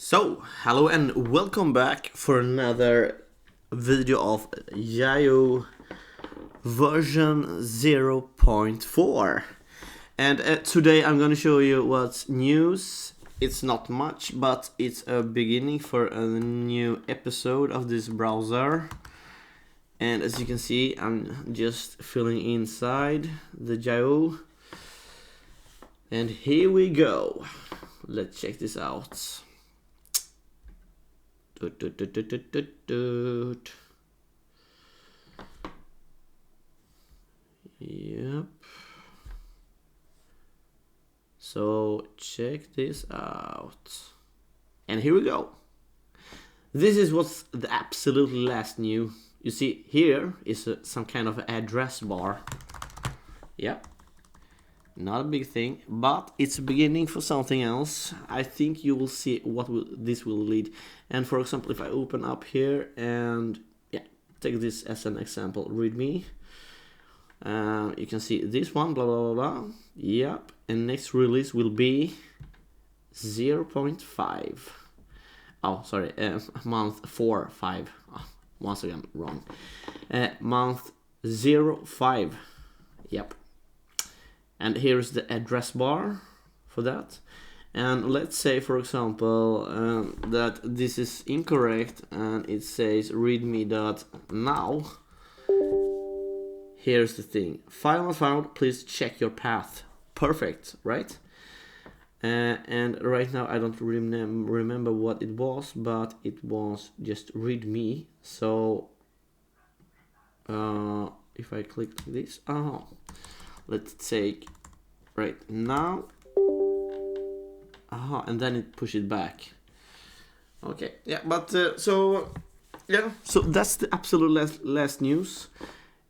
So, hello and welcome back for another video of YAIUU version 0.4. And today I'm going to show you what's news. It's not much, but it's a beginning for a new episode of this browser. And as you can see, I'm just filling inside the YAIUU. And here we go. Let's check this out. Yep. So check this out. And here we go. This is what's the absolutely last new. You see here is some kind of address bar. Yep. Not a big thing, but it's a beginning for something else. I think you will see what this will lead. And for example, if I open up here and take this as an example, readme. You can see this one, blah, blah, blah, blah. Yep, and next release will be 0.5. Oh, sorry, month 4.5. Oh, once again, wrong. Month 0.5. Yep. And here's the address bar for that. And let's say, for example, that this is incorrect and it says readme.now. Here's the thing. File not found, please check your path. Perfect, right? And right now I don't remember what it was, but it was just readme. So if I click this, let's take right now. And then it push it back. Okay, yeah, but so that's the absolute last news.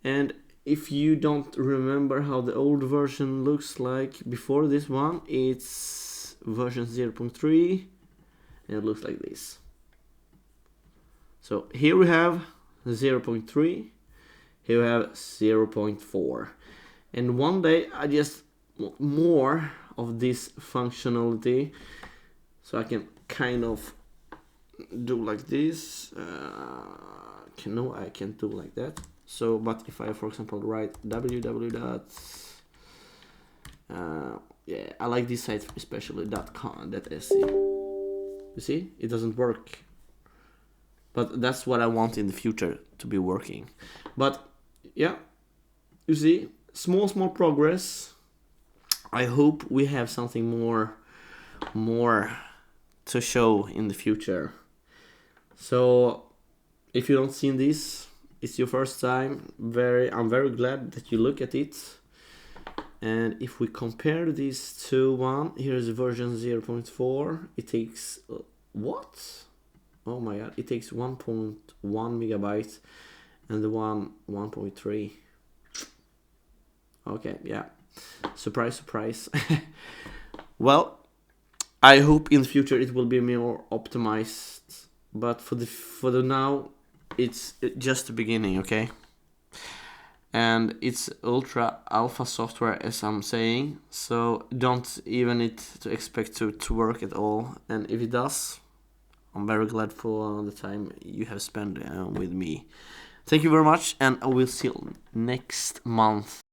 And if you don't remember how the old version looks like before this one, it's version 0.3 and it looks like this. So here we have 0.3, here we have 0.4. And one day I just want more of this functionality, so I can kind of do like this. No, I can't do like that. So, but if I, for example, write www. I like this site especially .com.se. You see, it doesn't work, but that's what I want in the future to be working. But yeah, you see, small progress. I hope we have something more to show in the future. So if you don't seen this, it's your first time. I'm very glad that you look at it. And if we compare these to one, here's version 0.4. It takes what? Oh my god! It takes 1.1 megabytes, and the one 1.3. Okay, yeah. Surprise, surprise. Well, I hope in the future it will be more optimized, but for the now, it's just the beginning, okay? And it's ultra alpha software, as I'm saying, so don't even need to expect to work at all. And if it does, I'm very glad for the time you have spent with me. Thank you very much, and I will see you next month.